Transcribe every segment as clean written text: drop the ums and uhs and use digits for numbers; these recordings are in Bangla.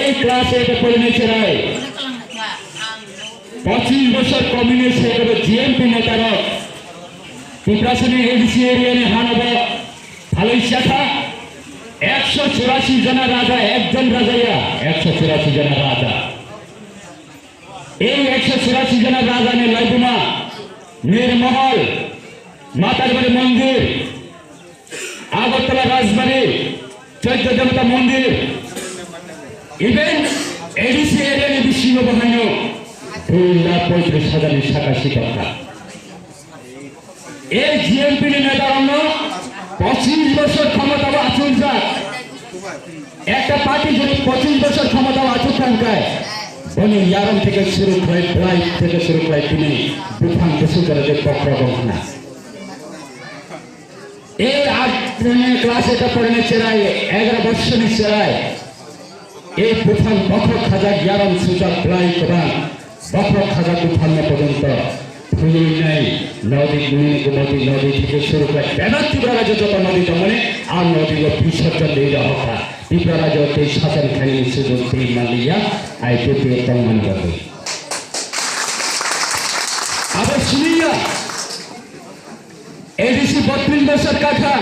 এই ক্লাসে এটা করে নিয়েছে রায় 25 বছর কমিউনিস্ট হয়ে গেল জিএমপি নেতারা পিপ্রাসনে এডিসি এরিয়ানে হানব ভালোই শাখা 184 জনের রাজা একজন রাজাইয়া 184 জনের রাজা এই 184 জনের রাজা নে লাইবুনা নির্মহল মাতারবাড়ি মন্দির আগরতলা রাজবাড়ি চৈত্য দেবতা মন্দির ইভেন এডিসি এরিয়ানে বিশৃঙ্গ বাহিনী 2,35,000 শাখা শিক্ষা এই জিএমপি নেতার অন্য 25 বছর ক্ষমতা আচুল যাক একটা পার্টি যদি 25 বছর ক্ষমতা আচুল থাকায় উনি ইয়ারম থেকে শুরু করে ফ্লাইট থেকে শুরু করে তিনি দুখান দেশে করে যে পক্রগম না এই 8 ক্লাস এটা পড়ে চেরাই 11 বছর চেরাই এই প্রথম বক্র খাজা ইয়ারম সুজাক ফ্লাই করান বক্র খাজা তুফান পর্যন্ত ফুলি নাই নদী নদী নদী থেকে শুরু করে বেনার ত্রিপুরা রাজ্য যত নদী জমনে আর নদীগুলো বিসর্জন দিয়ে দেওয়া হতা ত্রিপুরা রাজ্য এই শাসন খালি সুযোগ দিয়ে মালিয়া আই পেতে তম্মান করবে আবার শুনিয়া এডিসি 32 বছর কাঠা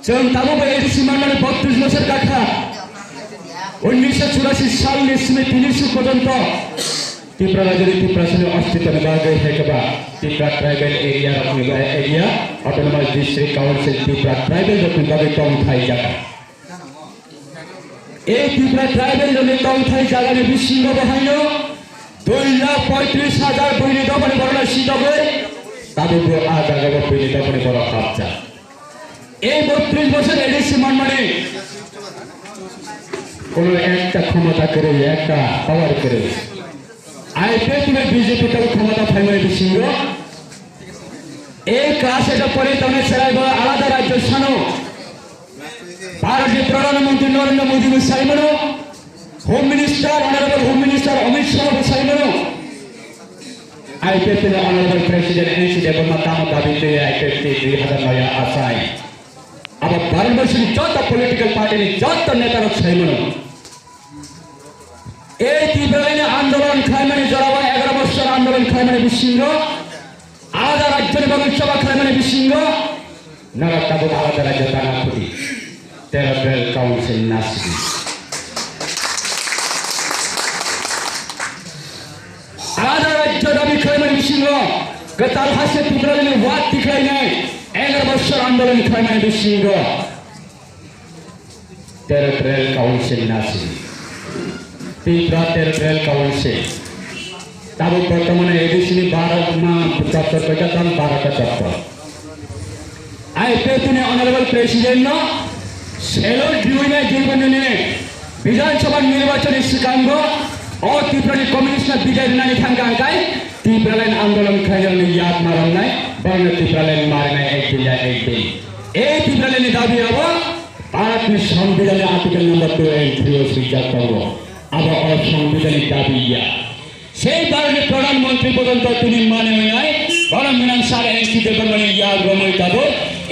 যেমন তাবু এডিসি মানে 32 বছর কাঠা 1984 সাল নিশ্চিত 30 পর্যন্ত ত্রিপুরা রাজ্যের ত্রিপুরাসনের অস্তিত্ব বিভাগে হেকবা Tripura tribal area autonomous district council Tripura tribal বিভাগে টং থাই জায়গা এই ত্রিপুরা ট্রাইবেল টং থাই জায়গায় বিশৃঙ্গ বাহিনী 2,35,000 বইনি দমনে বড় শীতবে তাদের আজ আগামী বইনি দমনে বড় খরচা এই 32 বছর এডিসি মানে কোন একটা ক্ষমতা করে একটা পাওয়ার করে আইপে তুমি বিজেপি তার ক্ষমতা ফাইনাল বিশৃঙ্গ এই ক্লাস এটা পরে তুমি সেরাইব আলাদা রাজ্য শানো ভারতীয় প্রধানমন্ত্রী নরেন্দ্র মোদী সাইমনো home minister honourable home minister Amit Shah সাইমনো আইপে তুমি অনারেবল প্রেসিডেন্ট এনসি দেবনা তাম দাবিতে আইপে 2009 আসাই আবার ভারতবর্ষের যত পলিটিক্যাল পার্টির যত নেতারা সাইমনো এই ত্রিপুরা আন্দোলন খায় মানে জড়াবা 11 বছর আন্দোলন খায় মানে বিশৃঙ্গ আলাদা রাজ্যের বিধানসভা খায় মানে বিশৃঙ্গ নরকাবু আলাদা রাজ্য টানা খুঁটি টেরিটরিয়াল কাউন্সিল নাসি আলাদা রাজ্য দাবি খায় মানে বিশৃঙ্গ গতাল হাসে ত্রিপুরা ওয়াদ দেখাই নাই 11 বছর আন্দোলন খায় মানে বিশৃঙ্গ টেরিটরিয়াল কাউন্সিল নাসি ত্রিপুরা টেরিটরিয়াল কাউন্সিল তারপর বর্তমানে এডিসি 12 চত্বর কয়টা দাম 12টা চত্বর আইপে তিনি অনারেবল প্রেসিডেন্ট সেলো ডিউইনা জীবনে বিধানসভা নির্বাচনী শিকাঙ্গ ও ত্রিপুরা কমিউনিস্ট বিজয় নানি থাঙ্কা আঁকায় ত্রিপুরা আন্দোলন খাইলেন ইয়াদ মারণ নাই বর্ণ ত্রিপুরা মারে নাই একদিন এই ত্রিপুরা দাবি হব ভারতীয় সংবিধানের আর্টিকেল নম্বর 2 সুইচার করব আবার অসাংবিধানিক দাবি ইয়া সেই ভারতের প্রধানমন্ত্রী পর্যন্ত তিনি মানে নাই বরং মিনান সার এনসি দেবনে ইয়াদ রমই যাব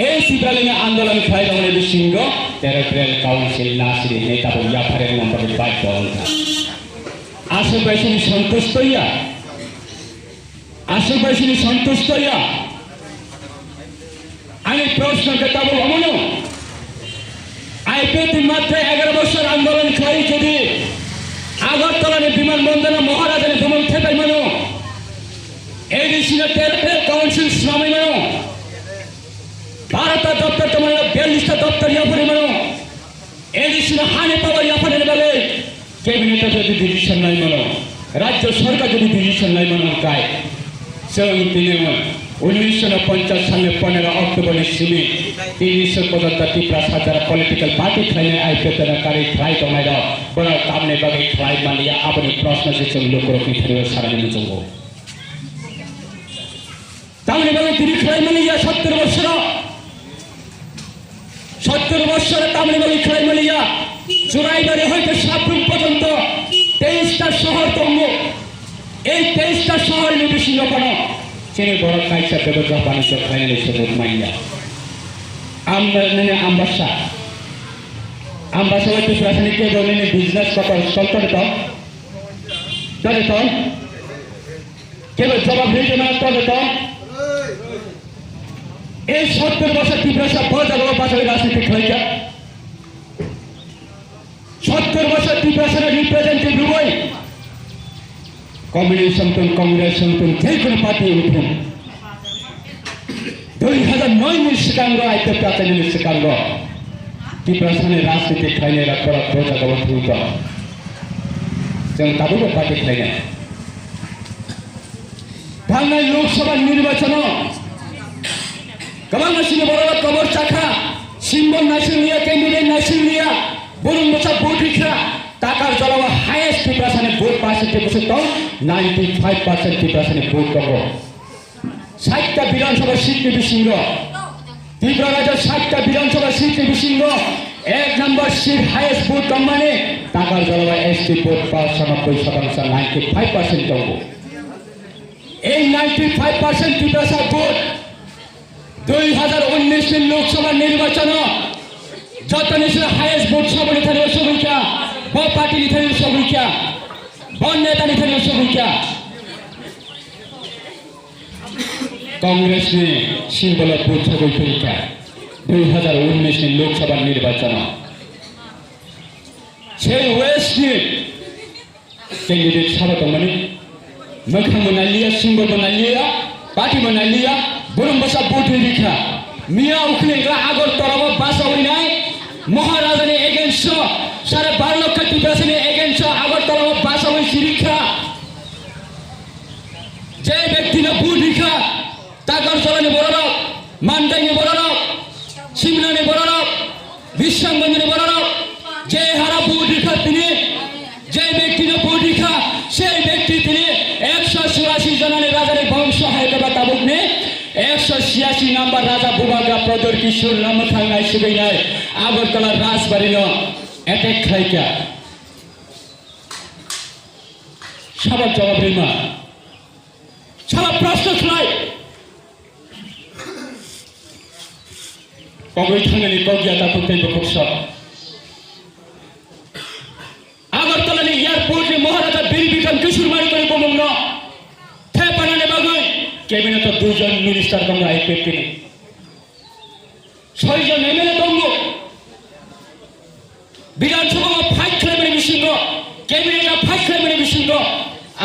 এই ত্রিপুরা আন্দোলন খাই রমনে বিশৃঙ্গ টেরিটরিয়াল কাউন্সিল নাসির নেতা ইয়াফারের নম্বরে বাধ্য আশেপাশে সন্তুষ্ট ইয়া আশেপাশে সন্তুষ্ট ইয়া আমি প্রশ্ন কেতাব অমন আইপে মাত্র 11 বছর আন্দোলন খাই যদি আগরতলা বিমানবন্দরে মহারাজের ভ্রমণ থেকে মানো এডিসি টেরিটরিয়াল কাউন্সিল শ্রমে মানো ভারত দপ্তর তোমার 42টা দপ্তর ইয়াফারে মানো এডিসি হানে পাওয়ার ইয়াফারের বেলে ক্যাবিনেট যদি ডিসিশন নাই মানো রাজ্য সরকার যদি ডিসিশন নাই মানো কায় সেরকম তিনি 1950 সালে 15 অক্টোবরের সিমি 30 পর্যন্ত ত্রিপুরা সরকার পলিটিক্যাল পার্টি খাইনে আইপেতে কারি ফ্লাইট মাইর বড় কামনে বাগে ফ্লাইট মালিয়া আপনি প্রশ্ন যে লোক রকি ফেরবে সারা নিয়ে চলবো তামনে বাগে তিনি ফ্লাইট মালিয়া 70 বছর তামনে বাগে ফ্লাইট মালিয়া জুরাইবারে হইতে সাবরুম পর্যন্ত 23টা শহর তঙ্গ এই 23টা শহর নিবিশিন্ন কোন চেনে বড় কাইসা ব্যবসা বাণিজ্য ফাইনাল সবুজ মাইয়া আমরা আম্বাসা আমরা সবাই ত্রিপুরাশানীকে বলেন বিজনেস কত চলতে তো চলে তো কেবল জবাব হয়েছে না চলে তো এই 70 বছর ত্রিপুরা বড় বাজারে রাজনীতি খেলেছে 70 বছর ত্রিপুরা রিপ্রেজেন্টেটিভ রুবই কমিউনিস্ট কংগ্রেস যে কোনো পার্টি উঠুন 2009 সিকাঙ্গ আইতে প্রাচীন সিকাঙ্গ ত্রিপুরাশানের রাজনীতি খাইনে রাখা প্রজা গবর্ধূত যেমন তাদেরও পার্টি খাইনে বাংলায় লোকসভা নির্বাচন গোবাং নাসিনী বড় কবর চাখা সিম্বল নাসিলিয়া ক্যান্ডিডেট নাসিলিয়া বরুণ বসা ভোট রিখা টাকার জলাওয়া হাইয়েস্ট ত্রিপুরাশানে ভোট পার্সেন্টেজ তো 95% ত্রিপুরাশানে ভোট পাবো 60টা বিধানসভা সিট নেবি সিংহ ত্রিপুরা রাজ্যের 60টা বিধানসভা সিট নেবি সিংহ 1 নম্বর সিট হাইয়েস্ট ভোট মানে টাকার জলাওয়া এসটি ভোট 95% 95% পাবো এই 95% ত্রিপুরাশার ভোট 2019 লোকসভা নির্বাচন যত নিশ্চয় হাইয়েস্ট ভোট সব নির্ধারিত সংখ্যা ব পার্টি নির্ধারিত সংখ্যা বন নেতা নির্ধারিত সংখ্যা কংগ্রেস ने सिंबल भोट छबई परीक्षा 2019 लोकसभा निर्वाचन সেই ওয়েস্ট कैंडिडेट सारा दंमोन मोखां बना लिया सिंबल बना लिया पार्टी बना लिया बरं बसा भोट परीक्षा मिया उखलेग्रा आगरतलाव बासावैनाय महाराजानि एगेन्स्ट 12.5 लाख ত্রিপুরাশানী एगेन्स्ट आगरतलाव बासावै सिरिखा যে ব্যক্তি না ভোট রিখা টাকার চলানি বড়রাও মানদাইনি বড়রাও সিমনানি বড়রাও বিশ্বাঙ্গঞ্জনি বড়রাও যে হারা ভোট রিখা তিনি যে ব্যক্তি না ভোট রিখা সেই ব্যক্তি তিনি 184 জনানি রাজারে বংশ হায়দ্রাবাদ তাবুকনে 186 নাম্বার রাজা বুবাগা প্রদর কিশোর নাম থাঙ্গাই সুগাইনাই আগরতলা রাজবাড়ির অ্যাটাক খাইকা সবার জবাব রিমা সবার প্রশ্ন খাই কবই থাঙ্গানি কগিয়াতা করতে বকস আগরতলা এয়ারপোর্ট মহারাজা বীর বিক্রম কিশোর মারি করে বমন থেপানানে বাগুই ক্যাবিনেট 2 জন মিনিস্টার দঙ্গ আইপিএফ 6 জন এমএলএ দঙ্গ বিধানসভা ফাইট খেলে বিশৃঙ্গ ক্যাবিনেট ফাইট খেলে বিশৃঙ্গ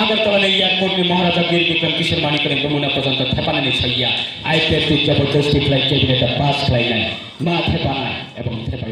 আগরতলা এয়ারপোর্ট মহারাজা বীর বিক্রম কিশোর মানি করে বমুনা পর্যন্ত থেপানানে ছাইয়া আইপিএফ জবরদস্তি ফ্লাইট ক্যাবিনেট পাস ফ্লাই নাই মা থেপানায় এবং থেপাই